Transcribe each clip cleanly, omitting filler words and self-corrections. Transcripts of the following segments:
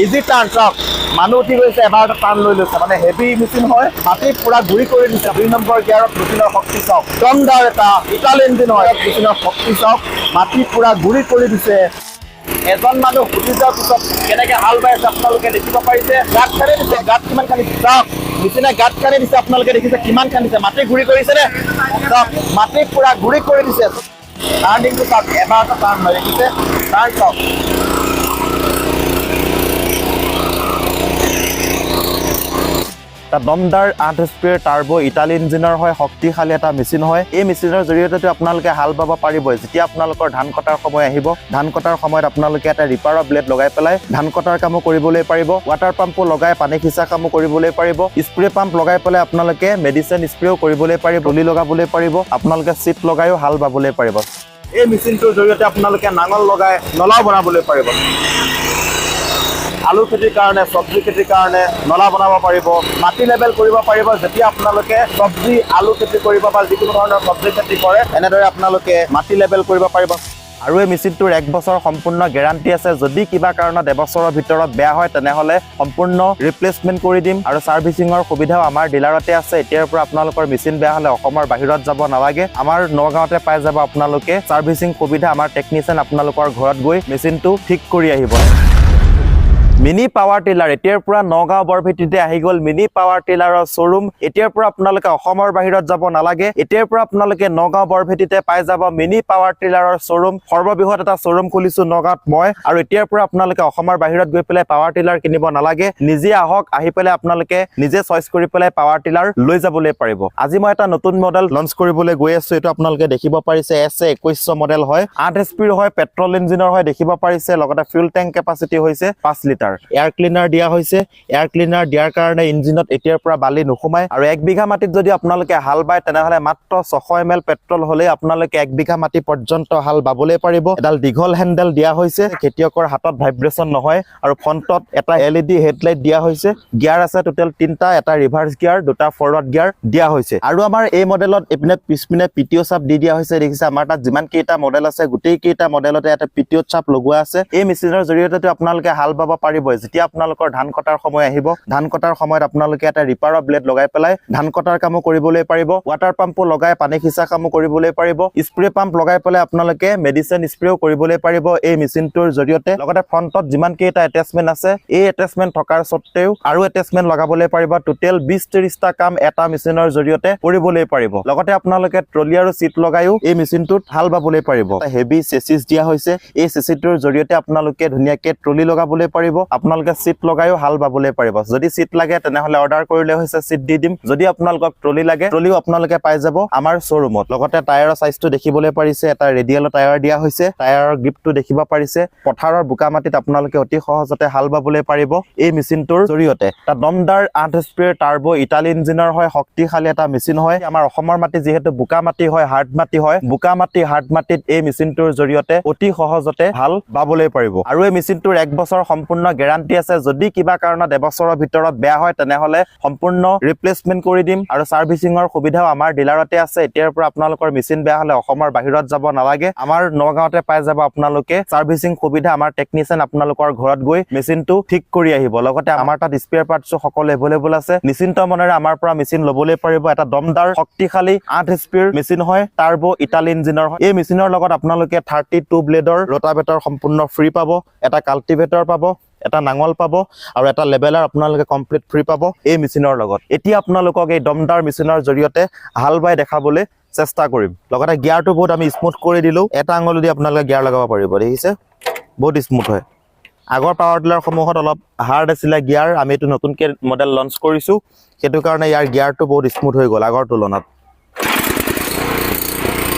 easy টাৰ্ণ চাওক মানুহ উঠি গৈছে এবাৰ টাৰ্ণ লৈ লৈছে মানে হেভি মেচিন হয় মাটি পুৰা গুৰি কৰি দিছে 2 নম্বৰ গিয়াৰত মেচিনৰ শক্তি চাওক দমদাৰ এটা ইটাল ইঞ্জিন হয় মেচিনৰ শক্তি চাওক মাটি পুৰা গুৰি কৰি দিছে এজন মানুহ উঠি যোৱাৰ পিছত কেনেকে হাল বাই আছে আপোনালোকে দেখিব পাৰিছে গাঁত খান্দি দিছে গাঁত কিমান খান্দিছে চাওক মেচিনে গাঁত খান্দি দিছে আপোনালোকে দেখিছে কিমান খান্দিছে মাটি গুৰি কৰিছে নে চাওক মাটি পুৰা গুৰি কৰি দিছে টাৰ্ণিংটো চাওক এবাৰ এটা টাৰ্ণ হয় দেখিছে টাৰ্ণ চাওক দমদাৰ 8 HP টাৰ্বো ইটালী ইঞ্জিনৰ হয় শক্তিশালী এটা মেচিন হয় এই মেচিনৰ জৰিয়তে আপোনালোকে হাল বাব পাৰিব যেতিয়া আপোনালোকৰ ধান কটাৰ সময় আহিব ধান কটাৰ সময়ত আপোনালোকে এটা ৰিপাৰৰ ব্লেড লগাই পেলাই ধান কটাৰ কামো কৰিবলৈ পাৰিব ৱাটাৰ পাম্পো লগাই পানী সিঁচা কামো কৰিবলৈ পাৰিব স্প্ৰে পাম্প লগাই পেলাই আপোনালোকে মেডিচিন স্প্ৰেও কৰিবলৈ পাৰিব গুলি লগাবলৈ পাৰিব আপোনালোকে চিট লগাইও হাল বাবলৈ পাৰিব এই মেচিনটোৰ জৰিয়তে আপোনালোকে নাঙল লগাই নলাও বনাবলৈ পাৰিব আলু খেতিৰ কাৰণে চব্জি খেতিৰ কাৰণে নলা বনাব পাৰিব মাটি লেভেল কৰিব পাৰিব যেতিয়া আপোনালোকে চব্জি আলু খেতি কৰিব বা যিকোনো ধৰণৰ চব্জি খেতি কৰে এনেদৰে আপোনালোকে মাটি লেভেল কৰিব পাৰিব আৰু এই মেচিনটোৰ 1 বছৰ সম্পূৰ্ণ গ্যাৰান্টি আছে যদি কিবা কাৰণত এবছৰৰ ভিতৰত বেয়া হয় তেনেহলে সম্পূৰ্ণ ৰিপ্লেচমেন্ট কৰি দিম আৰু সাৰ্ভিসিংৰ সুবিধাও আমাৰ ডিলাৰতে আছে এতিয়াৰ পৰা আপোনালোকৰ মেচিন বেয়া হলে অসমৰ বাহিৰত যাব নালাগে আমাৰ নগাঁৱতে পাই যাব আপোনালোকে সাৰ্ভিসিং সুবিধা আমাৰ টেকনিচিয়ান আপোনালোকৰ ঘৰত গৈ মেচিনটো ঠিক কৰি আহিব মিনি পাৱাৰ টিলাৰ এতিয়াৰ পৰা নগাঁও বৰভেটিতে আহি গ'ল মিনি পাৱাৰ টিলাৰৰ শ্বৰুম এতিয়াৰ পৰা আপোনালোকে অসমৰ বাহিৰত যাব নালাগে এতিয়াৰ পৰা আপোনালোকে নগাঁও বৰভেটিতে পাই যাব মিনি পাৱাৰ টিলাৰৰ শ্বৰুম সৰ্ববৃহৎ এটা শ্বৰুম খুলিছো নগাঁৱত মই আৰু এতিয়াৰ পৰা আপোনালোকে অসমৰ বাহিৰত গৈ পেলাই পাৱাৰ টিলাৰ কিনিব নালাগে নিজে আহক আহি পেলাই আপোনালোকে নিজে চইচ কৰি পেলাই পাৱাৰ টিলাৰ লৈ যাবলৈ পাৰিব আজি মই এটা নতুন মডেল লঞ্চ কৰিবলৈ গৈ আছো এটো আপোনালোকে দেখিব পাৰিছে SA2100 মডেল হয় 8 HP হয় পেট্ৰল ইঞ্জিনৰ হয় দেখিব পাৰিছে লগতে ফুয়েল টেংক কেপাসিটি হৈছে 5 লিটাৰ এয়াৰ ক্লিনাৰ দিয়া হৈছে এয়াৰ ক্লিনাৰ দিয়াৰ কাৰণে ইঞ্জিনত এতিয়াৰ পৰা বালি নুখুমায় আৰু 1 বিঘা মাটিত যদি আপোনালোকে হাল বায় তেনেহলে মাত্ৰ 600 ml পেট্ৰল হলে আপোনালোকে 1 বিঘা মাটি পৰ্যন্ত হাল বাবলৈ পাৰিব এডাল দীঘল হ্যান্ডেল দিয়া হৈছে খেতিয়কৰ হাতত ভাইব্ৰেচন নহয় আৰু ফ্ৰণ্টত এটা LED হেডলাইট দিয়া হৈছে গিয়াৰ আছে টোটাল 3টা এটা ৰিভাৰ্স গিয়াৰ দুটা ফৰৱাৰ্ড গিয়াৰ দিয়া হৈছে আৰু আমাৰ এই মডেলত এপিনে পিছপিনে পিটিও চাপ দি দিয়া হৈছে দেখিছে আমাৰ তাত যিমান কেইটা মডেল আছে গোটেই কেইটা মডেলতে এটা পিটিও চাপ লগোৱা আছে এই মেচিনৰ জৰিয়তে আপোনালোকে হাল বাব পাৰিব যেতিয়া আপোনালোকৰ ধান কটাৰ সময় আহিব ধান কটাৰ সময়ত আপোনালোকে এটা ৰিপাৰৰ ব্লেড লগাই পেলাই ধান কটাৰ কামো কৰিবলৈ পাৰিব ৱাটাৰ পাম্পো লগাই পানী সিঁচা কামো কৰিবলৈ পাৰিব স্প্ৰে পাম্প লগাই পেলাই আপোনালোকে মেডিচিন স্প্ৰেও কৰিবলৈ পাৰিব এই মেচিনটোৰ জৰিয়তে লগতে ফ্ৰণ্টত যিমান কেইটা এটাচমেন্ট আছে এই এটাচমেন্ট থকাৰ সত্ত্বেও আৰু এটাচমেন্ট লগাবলৈ পাৰিব টোটেল 20-30টা কাম এটা মেচিনৰ জৰিয়তে কৰিবলৈ পাৰিব লগতে আপোনালোকে ট্ৰলি আৰু সিট লগাইও এই মেচিনটোত হাল বাবলৈ পাৰিব হেভি চেচিছ দিয়া হৈছে এই চেচিটোৰ জৰিয়তে আপোনালোকে ধুনীয়াকৈ ট্ৰলি লগাবলৈ পাৰিব আপোনালোকে সিট লগাইও হাল বাবলৈ পাৰিব যদি সিট লাগে তেনেহলে অৰ্ডাৰ কৰিলে হৈছে সিট দি দিম যদি আপোনালোকক ট্ৰলি লাগে ট্ৰলিও আপোনালোকে পাই যাব আমাৰ শ্বৰুমত লগতে টায়াৰৰ সাইজটো দেখিবলৈ পাৰিছে এটা ৰেডিয়েল টায়াৰ দিয়া হৈছে টায়াৰৰ গ্ৰিপটো দেখিব পাৰিছে পথাৰৰ বোকা মাটিত আপোনালোকে অতি সহজতে হাল বাবলৈ পাৰিব এই মেচিনটোৰ জৰিয়তে এটা দমদাৰ 8 HP টাৰ্বো ইটালী ইঞ্জিনৰ হয় শক্তিশালী এটা মেচিন হয় আমাৰ অসমৰ মাটি যেহেতু বোকা মাটি হয় হাৰ্ড মাটি হয় বোকা মাটি হাৰ্ড মাটিত এই মেচিনটোৰ জৰিয়তে অতি সহজতে হাল বাবলৈ পাৰিব আৰু এই মেচিনটোৰ 1 বছৰ সম্পূৰ্ণ গ্যাৰান্টি আছে যদি কিবা কাৰণত এবছৰৰ ভিতৰত বেয়া হয় তেনেহলে সম্পূৰ্ণ ৰিপ্লেচমেন্ট কৰি দিম আৰু সাৰ্ভিসিংৰ সুবিধাও আমাৰ ডিলাৰতে আছে এতিয়াৰ পৰা আপোনালোকৰ মেচিন বেয়া হলে অসমৰ বাহিৰত যাব নালাগে আমাৰ নগাঁৱতে পাই যাব আপোনালোকে সাৰ্ভিসিং সুবিধা আমাৰ টেকনিচিয়ান আপোনালোকৰ ঘৰত গৈ মেচিনটো ঠিক কৰি আহিব লগতে আমাৰ তাত স্পেয়াৰ পাৰ্টছো সকলো এভেইলেবল আছে নিশ্চিন্ত মনেৰে আমাৰ পৰা মেচিন লবলৈ পাৰিব এটা দমদাৰ শক্তিশালী 8 HP মেচিন হয় টাৰ্বো ইটালী ইঞ্জিনৰ হয় এই মেচিনৰ লগত আপোনালোকে 32 ব্লেডৰ ৰোটাভেটৰ সম্পূৰ্ণ ফ্ৰী পাব এটা কাল্টিভেটৰ পাব এটা নাঙল পাব আৰু এটা লেভেলাৰ আপোনালোকে কমপ্লিট ফ্ৰী পাব এই মেচিনৰ লগত এতিয়া আপোনালোকক এই দমদাৰ মেচিনৰ জৰিয়তে হাল বাই দেখাবলৈ চেষ্টা কৰিম লগতে গিয়াৰটো বহুত আমি স্মুথ কৰি দিলো এটা আঙুলি দি আপোনালোকে গিয়াৰ লগাব পাৰিব দেখিছে বহুত স্মুথ হয় আগৰ পাৱাৰ টিলাৰ সমূহত অলপ হাৰ্ড আছিল গিয়াৰ আমি এটো নতুনকৈ মডেল লঞ্চ কৰিছো সেইটো কাৰণে ইয়াৰ গিয়াৰটো বহুত স্মুথ হৈ গ'ল আগৰ তুলনাত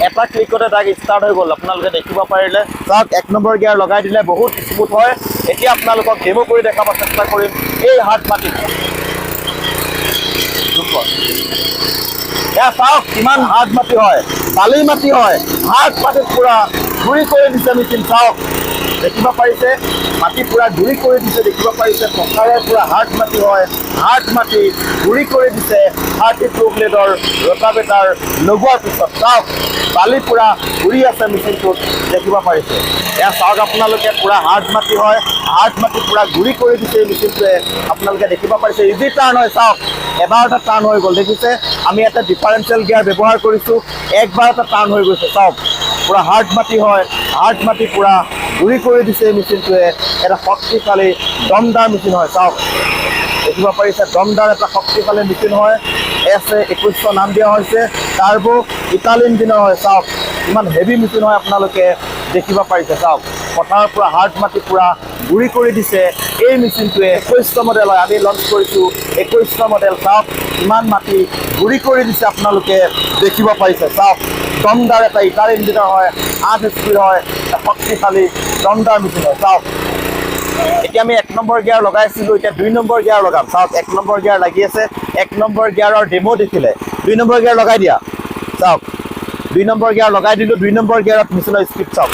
এটা ক্লিকতে তাক স্টাৰ্ট হৈ গ'ল আপোনালোকে দেখিব পাৰিলে তাক 1 নম্বৰ গিয়াৰ লগাই দিলে বহুত স্মুথ হয় এতিয়া আপোনালোকক ডেমো কৰি দেখাব চেষ্টা কৰিম এই হাৰ্ড মাটি এয়া চাওক কিমান হাৰ্ড মাটি হয় বালি মাটি হয় হাৰ্ড মাটিত পুৰা ঘূৰি কৰি দিছে মেচিন চাওক দেখিব পাৰিছে মাটি পুৰা গুৰি কৰি দিছে দেখিব পাৰিছে পথাৰৰ পুৰা হাৰ্ড মাটি হয় হাৰ্ড মাটি গুৰি কৰি দিছে 32 ব্লেডৰ ৰোটাভেটাৰ লগোৱাৰ পিছত চাওক বালি পুৰা ঘূৰি আছে মেচিনটোত দেখিব পাৰিছে এয়া চাওক আপোনালোকে পুৰা হাৰ্ড মাটি হয় হাৰ্ড মাটি পুৰা ঘূৰি কৰি দিছে মেচিনটোৱে আপোনালোকে দেখিব পাৰিছে ইজি টাৰ্ণ হয় চাওক এবাৰটা টাৰ্ণ হৈ গ'ল দেখিছে আমি এটা ডিফাৰেঞ্চিয়েল গিয়াৰ ব্যৱহাৰ কৰিছোঁ একবাৰটা টাৰ্ণ হৈ গৈছে চাওক পুৰা হাৰ্ড মাটি হয় হাৰ্ড মাটি পুৰা ঘূৰি কৰি দিছে মেচিনটোৱে এটা শক্তিশালী দমদাৰ মেচিন হয় চাওক দেখিব পাৰিছে দমদাৰ এটা শক্তিশালী মেচিন হয় S2100 নাম দিয়া হৈছে টাৰ্বো ইটালী ইঞ্জিনৰ হয় চাওক ইমান হেভি মেচিন হয় আপোনালোকে দেখিব পাৰিছে চাওক পথাৰৰ পৰা হাৰ্ড মাটি পুৰা ঘূৰি কৰি দিছে এই মেচিনটোৱে 2100 মডেল হয় আমি লঞ্চ কৰিছোঁ 2100 মডেল চাওক ইমান মাটি ঘূৰি কৰি দিছে আপোনালোকে দেখিব পাৰিছে চাওক দমদাৰ এটা ইটালী ইঞ্জিনৰ হয় 8 HP হয় শক্তিশালী দমদাৰ মেচিন হয় চাওক এতিয়া আমি 1 নম্বৰ গিয়াৰ লগাইছিলোঁ এতিয়া 2 নম্বৰ গিয়াৰ লগাম চাওক 1 নম্বৰ গিয়াৰ লাগি আছে 1 নম্বৰ গিয়াৰৰ ডেমো দেখিলে 2 নম্বৰ গিয়াৰ লগাই দিয়া চাওক 2 নম্বৰ গিয়াৰ লগাই দিলোঁ 2 নম্বৰ গিয়াৰত মেচিনৰ স্পীড চাওক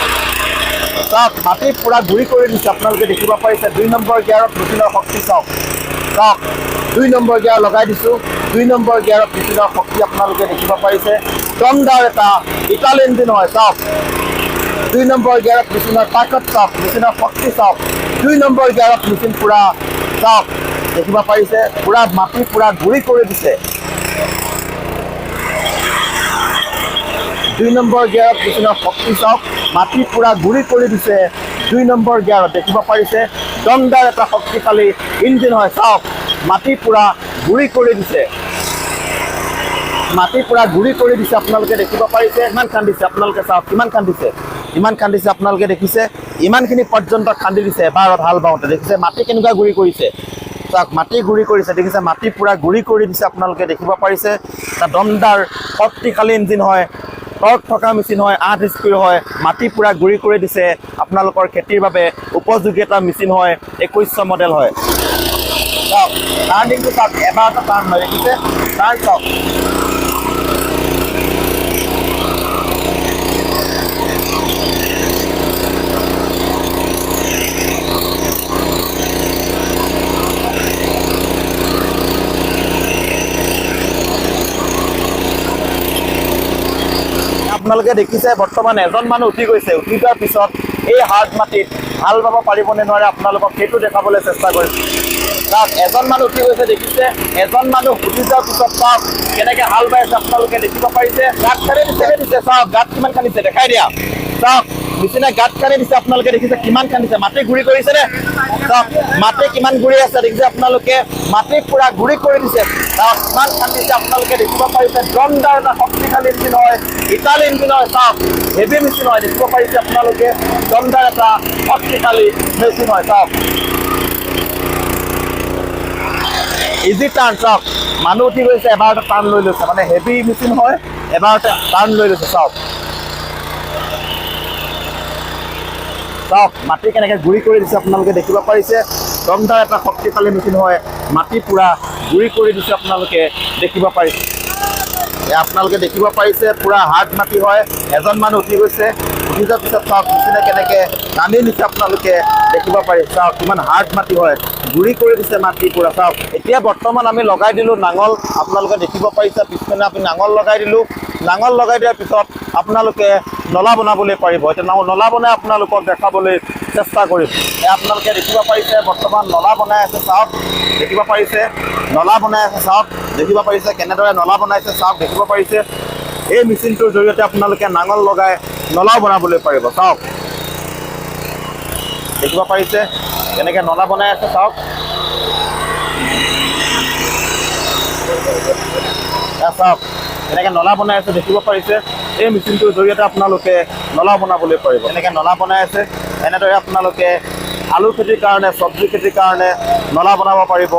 চাওক মাটি পুৰা ঘূৰি কৰি দিছে আপোনালোকে দেখিব পাৰিছে 2 নম্বৰ গিয়াৰত মেচিনৰ শক্তি চাওক চাওক 2 নম্বৰ গিয়াৰ লগাই দিছোঁ 2 নম্বৰ গিয়াৰত মেচিনৰ শক্তি আপোনালোকে দেখিব পাৰিছে দমদাৰ এটা ইটালী ইঞ্জিন হয় চাওক 2 নম্বৰ গিয়াৰত মেচিনৰ তাকত চাওক মেচিনৰ শক্তি চাওক 2 নম্বৰ গিয়াৰত মেচিন পুৰা চাওক দেখিব পাৰিছে পুৰা মাটি পুৰা ঘূৰি কৰি দিছে 2 নম্বৰ গিয়াৰত মেচিনৰ শক্তি চাওক মাটি পুৰা ঘূৰি কৰি দিছে 2 নম্বৰ গিয়াৰত দেখিব পাৰিছে দমদাৰ এটা শক্তিশালী ইঞ্জিন হয় চাওক মাটি পুৰা ঘূৰি কৰি দিছে মাটি পুৰা ঘূৰি কৰি দিছে আপোনালোকে দেখিব পাৰিছে ইমান খান্দিছে আপোনালোকে চাওক কিমান খান্দিছে ইমান খান্দিছে আপোনালোকে দেখিছে ইমানখিনি পৰ্যন্ত খান্দি দিছে এবাৰত হাল বাওঁতে দেখিছে মাটি কেনেকুৱা ঘূৰি কৰিছে চাওক মাটি ঘূৰি কৰিছে দেখিছে মাটি পুৰা ঘূৰি কৰি দিছে আপোনালোকে দেখিব পাৰিছে এটা দমদাৰ শক্তিশালী ইঞ্জিন হয় টৰ্ক থকা মেচিন হয় 8 HP হয় মাটি পুৰা ঘূৰি কৰি দিছে আপোনালোকৰ খেতিৰ বাবে উপযোগী এটা মেচিন হয় 2100 মডেল হয় চাওক টাৰ্ণিংটো চাওক এবাৰটা টাৰ্ণ হয় দেখিছে টাৰ্ণ চাওক আপোনালোকে দেখিছে বৰ্তমান এজন মানুহ উঠি গৈছে উঠি যোৱাৰ পিছত এই হাৰ্ড মাটিত হাল বাব পাৰিবনে নোৱাৰে আপোনালোকক সেইটো দেখাবলৈ চেষ্টা কৰিম চাওক এজন মানুহ উঠি গৈছে দেখিছে এজন মানুহ উঠি যোৱাৰ পিছত চাওক কেনেকৈ হাল বাই আছে আপোনালোকে দেখিব পাৰিছে গাঁত খান্দি দিছে চাওক গাঁত কিমান খান্দিছে দেখাই দিয়া চাওক মেচিনে গাঁত খান্দি দিছে আপোনালোকে দেখিছে কিমান খান্দিছে মাটি ঘূৰি কৰিছেনে চাওক মাটি কিমান ঘূৰি আছে দেখিছে আপোনালোকে মাটি পুৰা ঘূৰি কৰি দিছে চাওক কিমান খান্দিছে আপোনালোকে দেখিব পাৰিছে দমদাৰ এটা শক্তিশালী ইঞ্জিন হয় ইটালী ইঞ্জিন হয় চাওক হেভি মেচিন হয় দেখিব পাৰিছে আপোনালোকে দমদাৰ এটা শক্তিশালী মেচিন হয় চাওক ইজি টাৰ্ণ চাওক মানুহ উঠি গৈছে এবাৰতে টাৰ্ণ লৈ লৈছে মানে হেভি মেচিন হয় এবাৰতে টাৰ্ণ লৈ লৈছে চাওক চাওক মাটি কেনেকৈ ঘূৰি কৰি দিছে আপোনালোকে দেখিব পাৰিছে দমদাৰ এটা শক্তিশালী মেচিন হয় মাটি পুৰা ঘূৰি কৰি দিছে আপোনালোকে দেখিব পাৰিছে আপোনালোকে দেখিব পাৰিছে পুৰা হাৰ্ড মাটি হয় এজন মানুহ উঠি গৈছে উঠি যোৱাৰ পিছত চাওক মেচিনে কেনেকৈ টানি নিছে আপোনালোকে দেখিব পাৰিছে চাওক কিমান হাৰ্ড মাটি হয় ঘূৰি কৰি দিছে মাটি পুৰা চাওক এতিয়া বৰ্তমান আমি লগাই দিলোঁ নাঙল আপোনালোকে দেখিব পাৰিছে পিছপিনে আমি নাঙল লগাই দিলোঁ নাঙল লগাই দিয়াৰ পিছত আপোনালোকে নলা বনাবলৈ পাৰিব এতিয়া নলা বনাই আপোনালোকক দেখাবলৈ চেষ্টা কৰিম আপোনালোকে দেখিব পাৰিছে বৰ্তমান নলা বনাই আছে চাওক দেখিব পাৰিছে নলা বনাই আছে চাওক দেখিব পাৰিছে কেনেদৰে নলা বনাইছে চাওক দেখিব পাৰিছে এই মেচিনটোৰ জৰিয়তে আপোনালোকে নাঙল লগাই নলাও বনাবলৈ পাৰিব চাওক দেখিব পাৰিছে কেনেকৈ নলা বনাই আছে চাওক চাওক এনেকৈ নলা বনাই আছে দেখিব পাৰিছে এই মেচিনটোৰ জৰিয়তে আপোনালোকে নলা বনাবলৈ পাৰিব এনেকৈ নলা বনাই আছে এনেদৰে আপোনালোকে আলু খেতিৰ কাৰণে চব্জি খেতিৰ কাৰণে নলা বনাব পাৰিব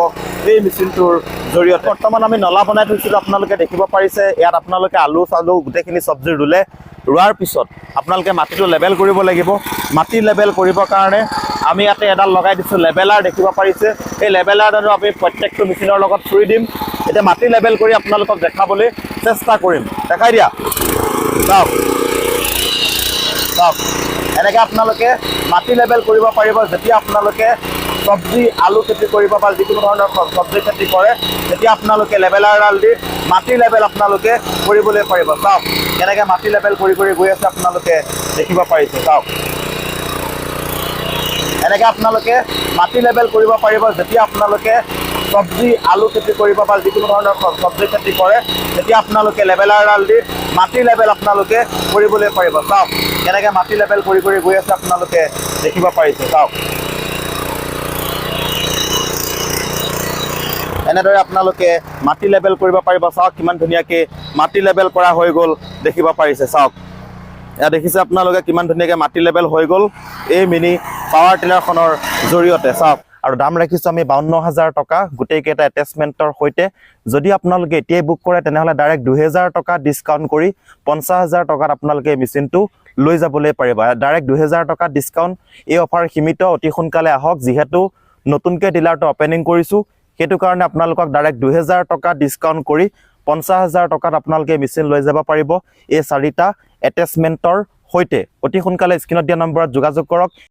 এই মেচিনটোৰ জৰিয়তে বৰ্তমান আমি নলা বনাই থৈছিলোঁ আপোনালোকে দেখিব পাৰিছে ইয়াত আপোনালোকে আলু চালু গোটেইখিনি চব্জি ৰুলে ৰোৱাৰ পিছত আপোনালোকে মাটিটো লেবেল কৰিব লাগিব মাটি লেবেল কৰিবৰ কাৰণে আমি ইয়াতে এডাল লগাই দিছোঁ লেবেলাৰ দেখিব পাৰিছে এই লেবেলাৰডালো আমি প্ৰত্যেকটো মেচিনৰ লগত চুই দিম এতিয়া মাটি লেবেল কৰি আপোনালোকক দেখাবলৈ চেষ্টা কৰিম দেখাই দিয়া চাওক চাওক এনেকৈ আপোনালোকে মাটি লেবেল কৰিব পাৰিব যেতিয়া আপোনালোকে চব্জি আলু খেতি কৰিব বা যিকোনো ধৰণৰ চব্জি খেতি কৰে তেতিয়া আপোনালোকে লেবেলাৰডাল দি মাটি লেবেল আপোনালোকে কৰিবলৈ পাৰিব চাওক কেনেকৈ মাটি লেবেল কৰি গৈ আছে আপোনালোকে দেখিব পাৰিছে চাওক এনেকৈ আপোনালোকে মাটি লেবেল কৰিব পাৰিব যেতিয়া আপোনালোকে চব্জি আলু খেতি কৰিব বা যিকোনো ধৰণৰ চব্জি খেতি কৰে তেতিয়া আপোনালোকে লেবেলাৰডাল দি মাটি লেবেল আপোনালোকে কৰিবলৈ পাৰিব চাওক কেনেকৈ মাটি লেবেল কৰি গৈ আছে আপোনালোকে দেখিব পাৰিছে চাওক এনেদৰে আপোনালোকে মাটি লেবেল কৰিব পাৰিব চাওক কিমান ধুনীয়াকৈ মাটি লেবেল কৰা হৈ গ'ল দেখিব পাৰিছে চাওক এয়া দেখিছে আপোনালোকে কিমান ধুনীয়াকৈ মাটি লেবেল হৈ গ'ল এই মিনি পাৱাৰ টিলাৰখনৰ জৰিয়তে চাওক আৰু দাম ৰাখিছোঁ আমি 52,000 টকা গোটেইকেইটা এটেচমেণ্টৰ সৈতে যদি আপোনালোকে এতিয়াই বুক কৰে তেনেহ'লে ডাইৰেক্ট 2,000 টকা ডিছকাউণ্ট কৰি 50,000 টকাত আপোনালোকে মেচিনটো লৈ যাবলৈ পাৰিব ডাইৰেক্ট 2,000 টকা ডিছকাউণ্ট এই অফাৰ সীমিত অতি সোনকালে আহক যিহেতু নতুনকৈ ডিলাৰটো অপেনিং কৰিছোঁ সেইটো কাৰণে আপোনালোকক ডাইৰেক্ট 2,000 টকা ডিছকাউণ্ট কৰি 50,000 টকাত আপোনালোকে মেচিন লৈ যাব পাৰিব এই 4টা এটেচমেণ্টৰ সৈতে অতি সোনকালে স্ক্ৰীনত দিয়া নম্বৰত যোগাযোগ কৰক